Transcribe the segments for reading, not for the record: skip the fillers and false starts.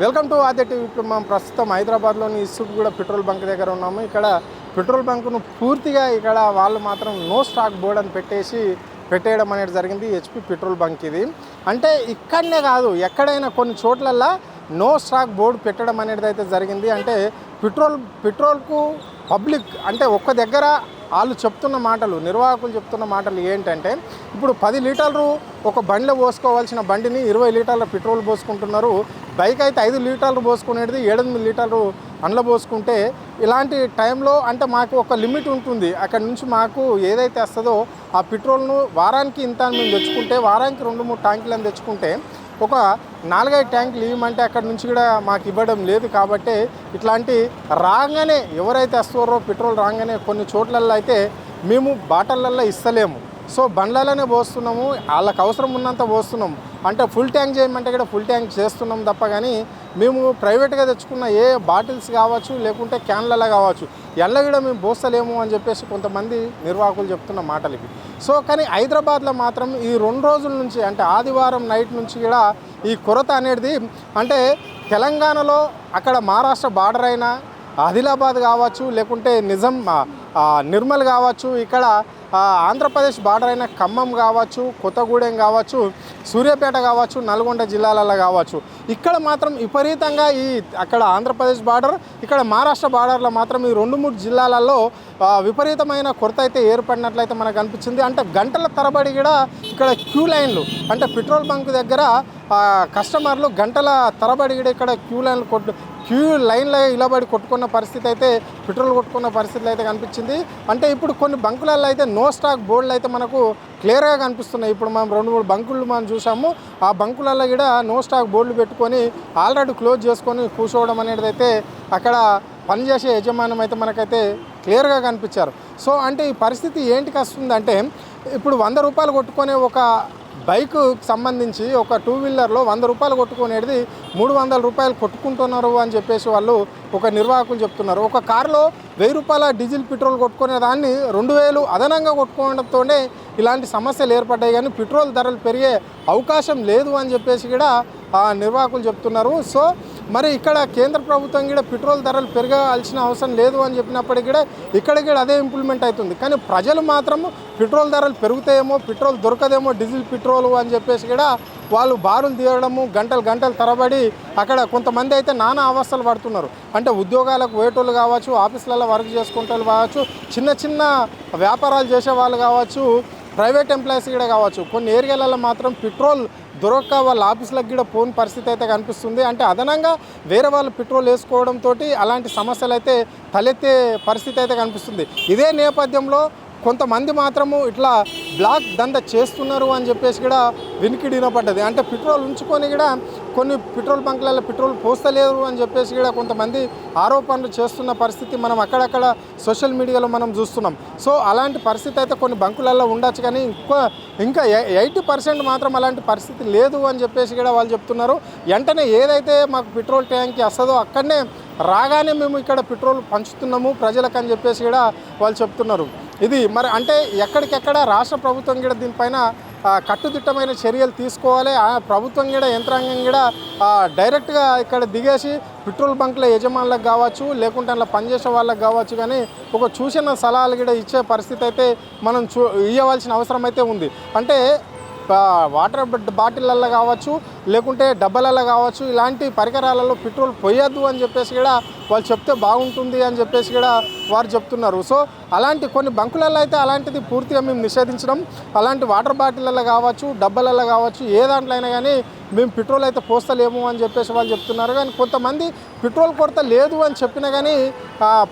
Welcome to Aadya TV. ఇప్పుడు మనం ప్రస్తుతం హైదరాబాద్లోని ఇసుగూడ పెట్రోల్ బంక్ దగ్గర ఉన్నాము. ఇక్కడ పెట్రోల్ బంకును పూర్తిగా ఇక్కడ వాళ్ళు మాత్రం నో స్టాక్ బోర్డ్ అని పెట్టేయడం అనేది జరిగింది. హెచ్పి పెట్రోల్ బంక్ ఇది. అంటే ఇక్కడనే కాదు, ఎక్కడైనా కొన్ని చోట్లల్లో నో స్టాక్ బోర్డు పెట్టడం అనేది అయితే జరిగింది. అంటే పెట్రోల్కు పబ్లిక్ అంటే ఒక్క దగ్గర వాళ్ళు చెప్తున్న మాటలు, నిర్వాహకులు చెప్తున్న మాటలు ఏంటంటే, ఇప్పుడు 10 లీటర్లు ఒక బండిలో పోసుకోవాల్సిన బండిని 20 లీటర్ల పెట్రోల్ పోసుకుంటున్నారు. బైక్ అయితే 5 లీటర్లు పోసుకునేది 7-8 లీటర్లు అందులో పోసుకుంటే, ఇలాంటి టైంలో అంటే మాకు ఒక లిమిట్ ఉంటుంది. అక్కడ నుంచి మాకు ఏదైతే వస్తుందో ఆ పెట్రోల్ను వారానికి ఇంత మేము తెచ్చుకుంటే, వారానికి 2-3 ట్యాంకులను తెచ్చుకుంటే ఒక 4-5 ట్యాంకులు ఇవ్వమంటే అక్కడ నుంచి కూడా మాకు ఇవ్వడం లేదు. కాబట్టి ఇట్లాంటి రాగానే ఎవరైతే వస్తారో పెట్రోల్ రాగానే కొన్ని చోట్లలో అయితే మేము బాటళ్ళల్లో ఇస్తలేము. సో బండ్లలోనే పోస్తున్నాము, వాళ్ళకి అవసరం ఉన్నంత పోస్తున్నాము. అంటే ఫుల్ ట్యాంక్ చేయమంటే కూడా ఫుల్ ట్యాంక్ చేస్తున్నాం తప్ప కానీ మేము ప్రైవేట్గా తెచ్చుకున్న ఏ బాటిల్స్ కావచ్చు లేకుంటే క్యాన్లలో కావచ్చు ఎల్ల కూడా మేము పోస్తలేము అని చెప్పేసి కొంతమంది నిర్వాహకులు చెప్తున్న మాటలకి. సో కానీ హైదరాబాద్లో మాత్రం ఈ 2 రోజుల నుంచి అంటే ఆదివారం నైట్ నుంచి కూడా ఈ కొరత అనేది అంటే తెలంగాణలో అక్కడ మహారాష్ట్ర బార్డర్ అయినా ఆదిలాబాద్ కావచ్చు లేకుంటే నిర్మల్ కావచ్చు, ఇక్కడ ఆంధ్రప్రదేశ్ బార్డర్ అయిన ఖమ్మం కావచ్చు, కొత్తగూడెం కావచ్చు, సూర్యాపేట కావచ్చు, నల్గొండ జిల్లాలలో కావచ్చు, ఇక్కడ మాత్రం విపరీతంగా అక్కడ ఆంధ్రప్రదేశ్ బార్డర్, ఇక్కడ మహారాష్ట్ర బార్డర్లో మాత్రం ఈ 2-3 జిల్లాలలో విపరీతమైన కొరత అయితే ఏర్పడినట్లయితే మనకు అనిపించింది. అంటే గంటల తరబడి కూడా ఇక్కడ క్యూ లైన్లు అంటే పెట్రోల్ బంక్ దగ్గర కస్టమర్లు గంటల తరబడి కూడా ఇక్కడ క్యూ లైన్లో ఇలాబడి కొట్టుకున్న పరిస్థితి అయితే, పెట్రోల్ కొట్టుకున్న పరిస్థితులు అయితే కనిపించింది. అంటే ఇప్పుడు కొన్ని బంకులలో అయితే నో స్టాక్ బోర్డులు అయితే మనకు క్లియర్గా కనిపిస్తున్నాయి. ఇప్పుడు మనం 2-3 బంకులు మనం చూసాము. ఆ బంకులలో కూడా నో స్టాక్ బోర్డులు పెట్టుకొని ఆల్రెడీ క్లోజ్ చేసుకొని కూర్చోవడం అనేది అయితే అక్కడ పనిచేసే యజమానం అయితే మనకైతే క్లియర్గా కనిపించారు. సో అంటే ఈ పరిస్థితి ఏంటికి వస్తుందంటే, ఇప్పుడు 100 రూపాయలు కొట్టుకునే ఒక బైకు సంబంధించి ఒక 2 వీలర్లో 100 రూపాయలు కొట్టుకునేది 300 రూపాయలు కొట్టుకుంటున్నారు అని చెప్పేసి వాళ్ళు ఒక నిర్వాహకులు చెప్తున్నారు. ఒక కారులో 1000 రూపాయల డీజిల్ పెట్రోల్ కొట్టుకునే దాన్ని 2000 అదనంగా కొట్టుకోవడంతోనే ఇలాంటి సమస్యలు ఏర్పడ్డాయి. కానీ పెట్రోల్ ధరలు పెరిగే అవకాశం లేదు అని చెప్పేసి కూడా నిర్వాహకులు చెప్తున్నారు. సో మరి ఇక్కడ కేంద్ర ప్రభుత్వం కూడా పెట్రోల్ ధరలు పెరగాల్సిన అవసరం లేదు అని చెప్పినప్పటికీ కూడా ఇక్కడ అదే ఇంప్లిమెంట్ అవుతుంది. కానీ ప్రజలు మాత్రం పెట్రోల్ ధరలు పెరుగుతాయేమో, పెట్రోల్ దొరకదేమో, డీజిల్ పెట్రోల్ అని చెప్పేసి కూడా వాళ్ళు బారులు తీయడము, గంటలు తరబడి అక్కడ కొంతమంది అయితే నానా అవస్థలు పడుతున్నారు. అంటే ఉద్యోగాలకు పోయేటోళ్ళు కావచ్చు, ఆఫీసులలో వర్క్ చేసుకుంటే కావచ్చు, చిన్న వ్యాపారాలు చేసే వాళ్ళు కావచ్చు, ప్రైవేట్ ఎంప్లాయీస్ కూడా కావచ్చు, కొన్ని ఏరియాలలో మాత్రం పెట్రోల్ దొరక్క వాళ్ళ ఆఫీసులకు కూడా పోని పరిస్థితి అయితే కనిపిస్తుంది. అంటే అదనంగా వేరే వాళ్ళు పెట్రోల్ వేసుకోవడంతో అలాంటి సమస్యలు అయితే తలెత్తే పరిస్థితి అయితే కనిపిస్తుంది. ఇదే నేపథ్యంలో కొంతమంది మాత్రము ఇట్లా బ్లాక్ దంద చేస్తున్నారు అని చెప్పేసి కూడా వినికిడి వినపడ్డది. అంటే పెట్రోల్ ఉంచుకొని కూడా కొన్ని పెట్రోల్ బంకులలో పెట్రోల్ పోస్తలేరు అని చెప్పేసి కూడా కొంతమంది ఆరోపణలు చేస్తున్న పరిస్థితి మనం అక్కడక్కడ సోషల్ మీడియాలో మనం చూస్తున్నాం. సో అలాంటి పరిస్థితి అయితే కొన్ని బంకులలో ఉండొచ్చు, కానీ ఇంకా 80% మాత్రం అలాంటి పరిస్థితి లేదు అని చెప్పేసి కూడా వాళ్ళు చెప్తున్నారు. వెంటనే ఏదైతే మాకు పెట్రోల్ ట్యాంక్కి వస్తుందో అక్కడనే రాగానే మేము ఇక్కడ పెట్రోల్ పంచుతున్నాము ప్రజలకు అని చెప్పేసి కూడా వాళ్ళు చెప్తున్నారు. ఇది మరి అంటే ఎక్కడికెక్కడ రాష్ట్ర ప్రభుత్వం కూడా దీనిపైన కట్టుదిట్టమైన చర్యలు తీసుకోవాలి. ఆ ప్రభుత్వం కూడా యంత్రాంగం కూడా డైరెక్ట్గా ఇక్కడ దిగేసి పెట్రోల్ బంకుల యజమానులకు కావచ్చు లేకుంటే అలా పనిచేసే వాళ్ళకి కావచ్చు కానీ ఒక సూచన సలహాలు కూడా ఇచ్చే పరిస్థితి అయితే మనం ఇవ్వవలసిన అవసరం అయితే ఉంది. అంటే వాటర్ బాటిళ్ళల్లో కావచ్చు లేకుంటే డబ్బాలలో కావచ్చు ఇలాంటి పరికరాలలో పెట్రోల్ పోయొద్దు అని చెప్పేసి కూడా వాళ్ళు చెప్తే బాగుంటుంది అని చెప్పేసి కూడా వారు చెప్తున్నారు. సో అలాంటి కొన్ని బంకులలో అయితే అలాంటిది పూర్తిగా మేము నిషేధించడం, అలాంటి వాటర్ బాటిళ్ళల్లో కావచ్చు డబ్బాలలో కావచ్చు ఏ దాంట్లో అయినా కానీ మేము పెట్రోల్ అయితే పోస్తలేము అని చెప్పేసి వాళ్ళు చెప్తున్నారు. కానీ కొంతమంది పెట్రోల్ కొరత లేదు అని చెప్పినా కానీ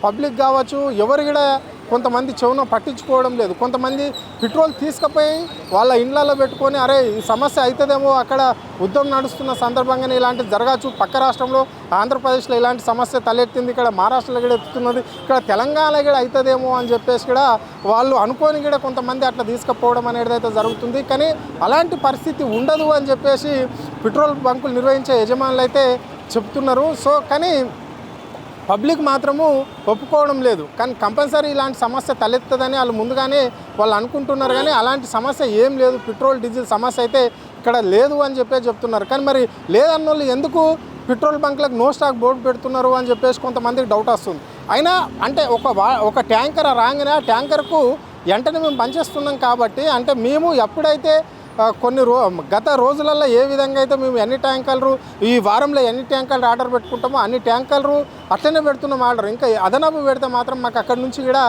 పబ్లిక్ కావచ్చు ఎవరు కూడా కొంతమంది చెవున పట్టించుకోవడం లేదు. కొంతమంది పెట్రోల్ తీసుకుపోయి వాళ్ళ ఇండ్లలో పెట్టుకొని అరే ఈ సమస్య అవుతుందేమో, అక్కడ యుద్ధం నడుస్తున్న సందర్భంగానే ఇలాంటివి జరగచ్చు, పక్క రాష్ట్రంలో ఆంధ్రప్రదేశ్లో ఇలాంటి సమస్య తలెత్తింది, ఇక్కడ మహారాష్ట్రలో కూడా ఎత్తుతున్నది, ఇక్కడ తెలంగాణలో కూడా అవుతుందేమో అని చెప్పేసి కూడా వాళ్ళు అనుకోని కూడా కొంతమంది అట్లా తీసుకుపోవడం అనేది అయితే జరుగుతుంది. కానీ అలాంటి పరిస్థితి ఉండదు అని చెప్పేసి పెట్రోల్ బంకులు నిర్వహించే యజమానులు అయితే చెప్తున్నారు. సో కానీ పబ్లిక్ మాత్రము ఒప్పుకోవడం లేదు. కానీ కంపల్సరీ ఇలాంటి సమస్య తలెత్తదని వాళ్ళు ముందుగానే వాళ్ళు అనుకుంటున్నారు. కానీ అలాంటి సమస్య ఏం లేదు, పెట్రోల్ డీజిల్ సమస్య అయితే ఇక్కడ లేదు అని చెప్తున్నారు. కానీ మరి లేదన్న వాళ్ళు ఎందుకు పెట్రోల్ బంక్లకు నో స్టాక్ బోర్డు పెడుతున్నారు అని చెప్పేసి కొంతమందికి డౌట్ వస్తుంది. అయినా అంటే ఒక ట్యాంకర్ రాగానే ఆ ట్యాంకర్కు వెంటనే మేము పనిచేస్తున్నాం కాబట్టి, అంటే మేము ఎప్పుడైతే గత రోజులలో ఏ విధంగా అయితే మేము ఎన్ని ట్యాంకర్లు ఈ వారంలో ఎన్ని ట్యాంకర్లు ఆర్డర్ పెట్టుకుంటామో అన్ని ట్యాంకర్లు అట్లనే పెడుతున్నాం ఆర్డర్. ఇంకా అదనపు పెడితే మాత్రం మాకు అక్కడి నుంచి కూడా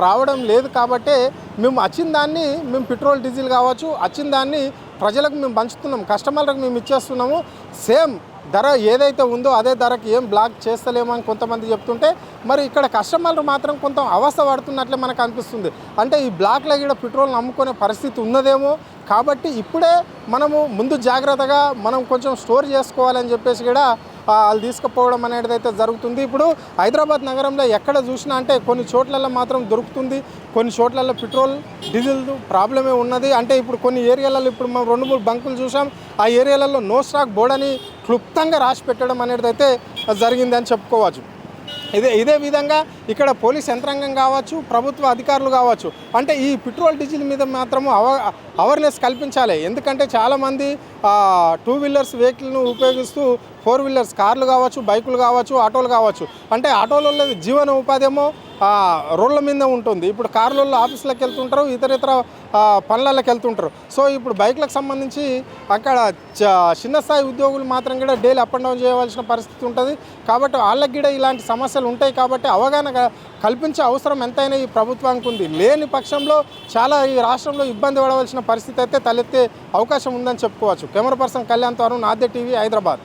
రావడం లేదు. కాబట్టి మేము వచ్చిన దాన్ని మేము పెట్రోల్ డీజిల్ కావచ్చు వచ్చిన దాన్ని ప్రజలకు మేము పంచుతున్నాం, కస్టమర్లకు మేము ఇచ్చేస్తున్నాము. సేమ్ ధర ఏదైతే ఉందో అదే ధరకి ఏం బ్లాక్ చేస్తలేమని కొంతమంది చెప్తుంటే, మరి ఇక్కడ కస్టమర్లు మాత్రం కొంత అవస్థ పడుతున్నట్లే మనకు అనిపిస్తుంది. అంటే ఈ బ్లాక్లో కూడా పెట్రోల్ అమ్ముకునే పరిస్థితి ఉన్నదేమో. కాబట్టి ఇప్పుడే మనము ముందు జాగ్రత్తగా మనం కొంచెం స్టోర్ చేసుకోవాలని చెప్పేసి కూడా వాళ్ళు తీసుకుపోవడం అనేది అయితే జరుగుతుంది. ఇప్పుడు హైదరాబాద్ నగరంలో ఎక్కడ చూసినా అంటే కొన్ని చోట్లలో మాత్రం దొరుకుతుంది, కొన్ని చోట్లలో పెట్రోల్ డీజిల్ ప్రాబ్లమే ఉన్నది. అంటే ఇప్పుడు కొన్ని ఏరియాలలో ఇప్పుడు మనం 2-3 బంకులు చూసాం, ఆ ఏరియాలలో నో స్టాక్ బోర్డు అని క్లుప్తంగా రాసి పెట్టడం అనేది అయితే జరిగిందని చెప్పుకోవచ్చు. ఇదే విధంగా ఇక్కడ పోలీస్ యంత్రాంగం కావచ్చు, ప్రభుత్వ అధికారులు కావచ్చు, అంటే ఈ పెట్రోల్ డీజిల్ మీద మాత్రము అవేర్నెస్ కల్పించాలి. ఎందుకంటే చాలామంది 2 వీలర్స్ వెహికల్ను ఉపయోగిస్తూ 4 వీలర్స్ కార్లు కావచ్చు, బైకులు కావచ్చు, ఆటోలు కావచ్చు. అంటే ఆటోలలో జీవన ఉపాధి ఏమో రోడ్ల మీద ఉంటుంది. ఇప్పుడు కార్లలో ఆఫీసులకు వెళ్తుంటారు, ఇతర పనులకు వెళ్తుంటారు. సో ఇప్పుడు బైక్లకు సంబంధించి అక్కడ చిన్న స్థాయి ఉద్యోగులు మాత్రం కూడా డైలీ అప్ అండ్ డౌన్ చేయవలసిన పరిస్థితి ఉంటుంది. కాబట్టి వాళ్ళకి కూడా ఇలాంటి సమస్యలు ఉంటాయి. కాబట్టి అవగాహన కల్పించే అవసరం ఎంతైనా ఈ ప్రభుత్వానికి ఉంది. లేని పక్షంలో చాలా ఈ రాష్ట్రంలో ఇబ్బంది పడవలసిన పరిస్థితి అయితే తలెత్తే అవకాశం ఉందని చెప్పుకోవచ్చు. కెమెరా పర్సన్ కళ్యాణ్ తో అరుణ్, ఆద్య టీవీ, హైదరాబాద్.